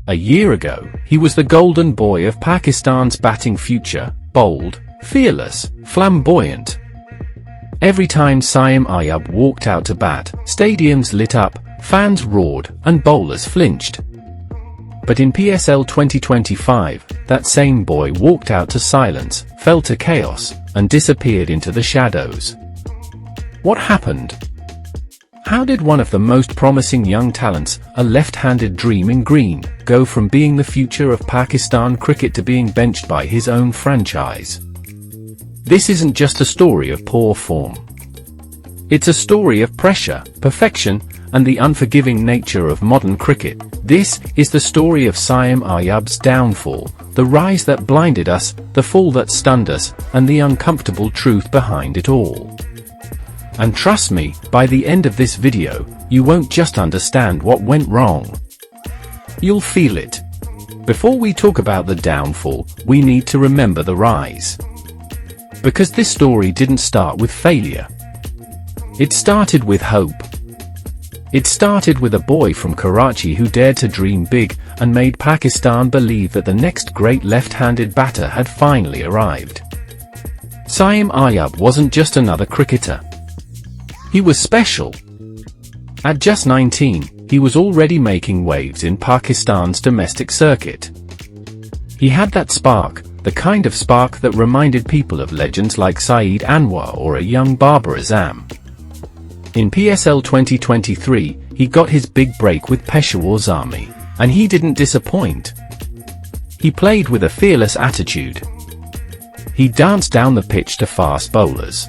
A year ago, he was the golden boy of Pakistan's batting future, bold, fearless, flamboyant. Every time Saim Ayub walked out to bat, stadiums lit up, fans roared, and bowlers flinched. But in PSL 2025, that same boy walked out to silence, fell to chaos, and disappeared into the shadows. What happened? How did one of the most promising young talents, a left-handed dream in green, go from being the future of Pakistan cricket to being benched by his own franchise? This isn't just a story of poor form. It's a story of pressure, perfection, and the unforgiving nature of modern cricket. This is the story of Saim Ayub's downfall, the rise that blinded us, the fall that stunned us, and the uncomfortable truth behind it all. And trust me, by the end of this video, you won't just understand what went wrong. You'll feel it. Before we talk about the downfall, we need to remember the rise. Because this story didn't start with failure. It started with hope. It started with a boy from Karachi who dared to dream big and made Pakistan believe that the next great left-handed batter had finally arrived. Saim Ayub wasn't just another cricketer. He was special. At just 19, he was already making waves in Pakistan's domestic circuit. He had that spark, the kind of spark that reminded people of legends like Saeed Anwar or a young Babar Azam. In PSL 2023, he got his big break with Peshawar Zami, and he didn't disappoint. He played with a fearless attitude. He danced down the pitch to fast bowlers.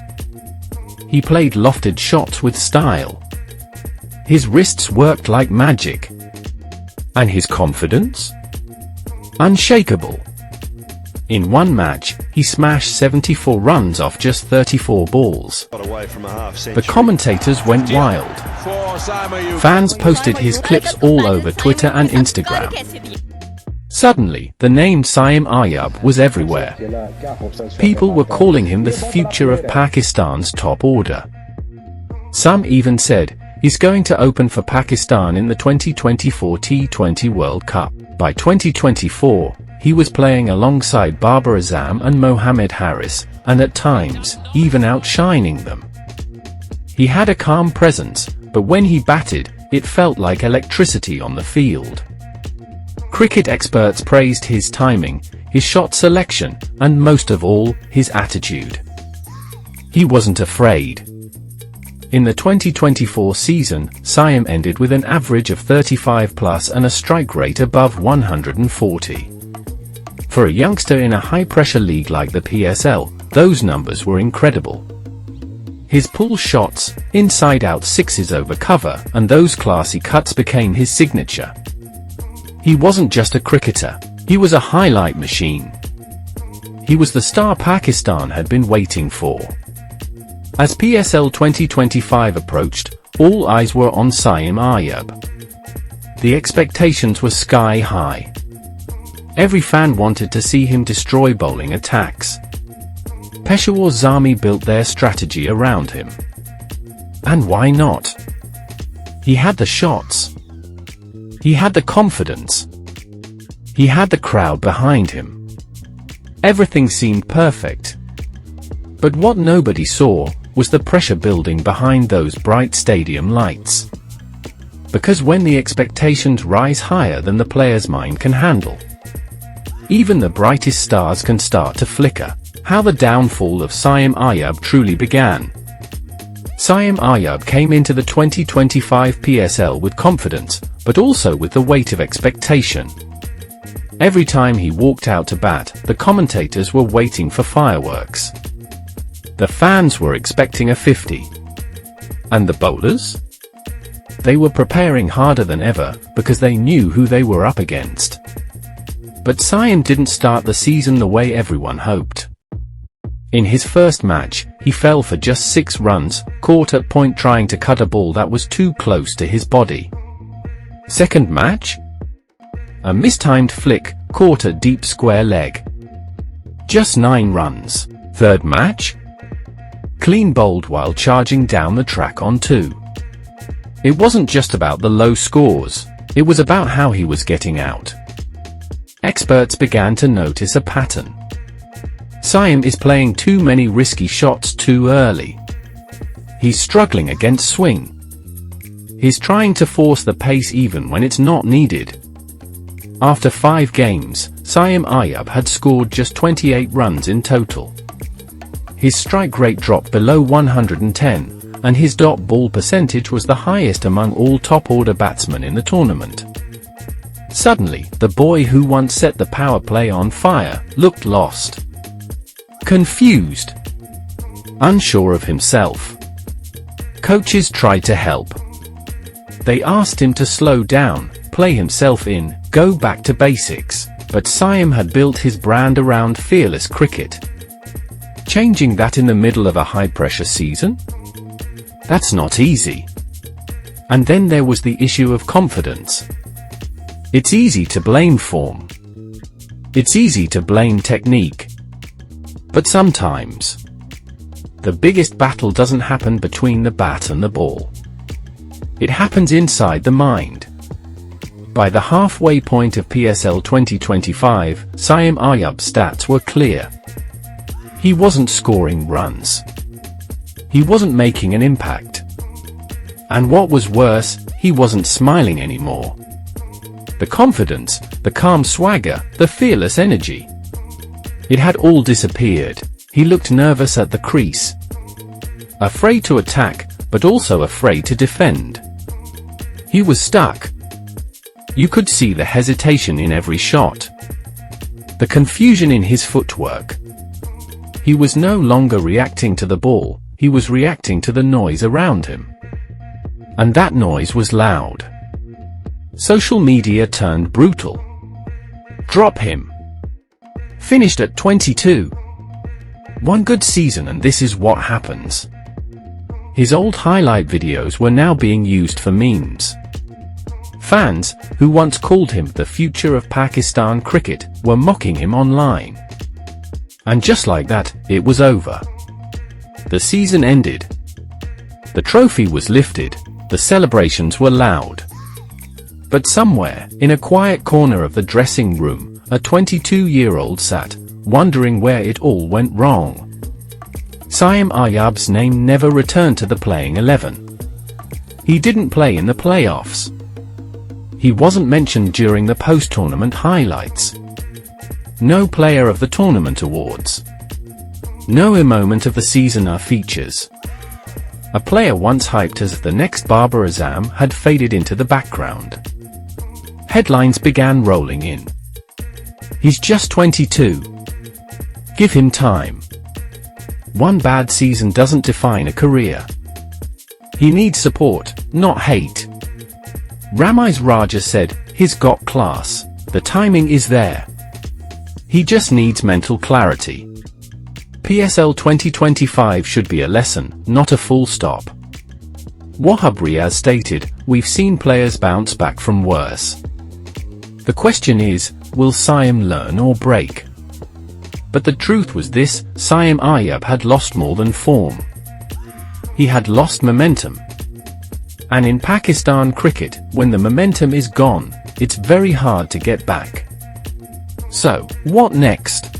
He played lofted shots with style. His wrists worked like magic. And his confidence? Unshakable. In one match, he smashed 74 runs off just 34 balls. The commentators went wild. Fans posted his clips all over Twitter and Instagram. Suddenly, the name Saim Ayub was everywhere. People were calling him the future of Pakistan's top order. Some even said, he's going to open for Pakistan in the 2024 T20 World Cup. By 2024, he was playing alongside Babar Azam and Mohammad Haris, and at times, even outshining them. He had a calm presence, but when he batted, it felt like electricity on the field. Cricket experts praised his timing, his shot selection, and most of all, his attitude. He wasn't afraid. In the 2024 season, Saim ended with an average of 35 plus and a strike rate above 140. For a youngster in a high-pressure league like the PSL, those numbers were incredible. His pull shots, inside-out sixes over cover, and those classy cuts became his signature. He wasn't just a cricketer, he was a highlight machine. He was the star Pakistan had been waiting for. As PSL 2025 approached, all eyes were on Saim Ayub. The expectations were sky high. Every fan wanted to see him destroy bowling attacks. Peshawar Zami built their strategy around him. And why not? He had the shots. He had the confidence. He had the crowd behind him. Everything seemed perfect. But what nobody saw was the pressure building behind those bright stadium lights. Because when the expectations rise higher than the player's mind can handle, even the brightest stars can start to flicker. How the downfall of Saim Ayub truly began. Saim Ayub came into the 2025 PSL with confidence, but also with the weight of expectation. Every time he walked out to bat, the commentators were waiting for fireworks. The fans were expecting a 50. And the bowlers? They were preparing harder than ever, because they knew who they were up against. But Saim didn't start the season the way everyone hoped. In his first match, he fell for just 6 runs, caught at point trying to cut a ball that was too close to his body. Second match? A mistimed flick, caught at deep square leg. Just 9 runs. Third match? Clean bowled while charging down the track on 2. It wasn't just about the low scores, it was about how he was getting out. experts began to notice a pattern. Saim is playing too many risky shots too early. He's struggling against swing. He's trying to force the pace even when it's not needed. After 5 games, Saim Ayub had scored just 28 runs in total. His strike rate dropped below 110, and his dot ball percentage was the highest among all top-order batsmen in the tournament. Suddenly, the boy who once set the power play on fire looked lost. Confused. Unsure of himself. Coaches tried to help. They asked him to slow down, play himself in, go back to basics, but Saim had built his brand around fearless cricket. Changing that in the middle of a high-pressure season? That's not easy. And then there was the issue of confidence. It's easy to blame form. It's easy to blame technique. But sometimes, the biggest battle doesn't happen between the bat and the ball. It happens inside the mind. By the halfway point of PSL 2025, Saim Ayub's stats were clear. He wasn't scoring runs. He wasn't making an impact. And what was worse, he wasn't smiling anymore. The confidence, the calm swagger, the fearless energy. It had all disappeared. He looked nervous at the crease. Afraid to attack, but also afraid to defend. He was stuck. You could see the hesitation in every shot. The confusion in his footwork. He was no longer reacting to the ball, he was reacting to the noise around him. And that noise was loud. Social media turned brutal. Drop him. Finished at 22. One good season and this is what happens. His old highlight videos were now being used for memes. Fans, who once called him the future of Pakistan cricket, were mocking him online. And just like that, it was over. The season ended. The trophy was lifted, the celebrations were loud. But somewhere, in a quiet corner of the dressing room, a 22-year-old sat, wondering where it all went wrong. Saim Ayub's name never returned to the playing 11. He didn't play in the playoffs. He wasn't mentioned during the post-tournament highlights. No Player of the Tournament awards. No Moment of the Season are features. A player once hyped as the next Babar Azam had faded into the background. Headlines began rolling in. He's just 22. Give him time. One bad season doesn't define a career. He needs support, not hate. Ramiz Raja said, he's got class, the timing is there. He just needs mental clarity. PSL 2025 should be a lesson, not a full stop. Wahab Riaz stated, we've seen players bounce back from worse. The question is, will Saim learn or break? But the truth was this, Saim Ayub had lost more than form. He had lost momentum. And in Pakistan cricket, when the momentum is gone, it's very hard to get back. So, what next?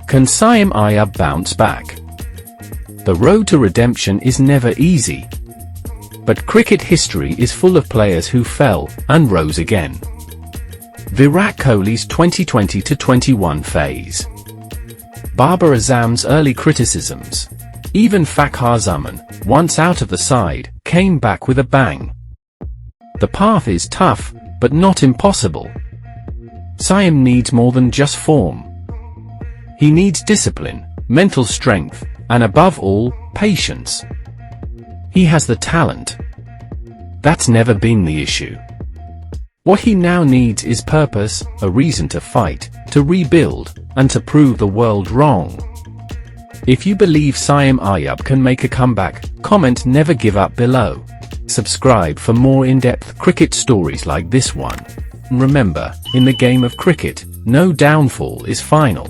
Can Saim Ayub bounce back? The road to redemption is never easy. But cricket history is full of players who fell and rose again. Virat Kohli's 2020-21 phase. Babar Azam's early criticisms. Even Fakhar Zaman, once out of the side, came back with a bang. The path is tough, but not impossible. Saim needs more than just form. He needs discipline, mental strength, and above all, patience. He has the talent. That's never been the issue. What he now needs is purpose, a reason to fight, to rebuild, and to prove the world wrong. If you believe Saim Ayub can make a comeback, comment never give up below. Subscribe for more in-depth cricket stories like this one. Remember, in the game of cricket, no downfall is final.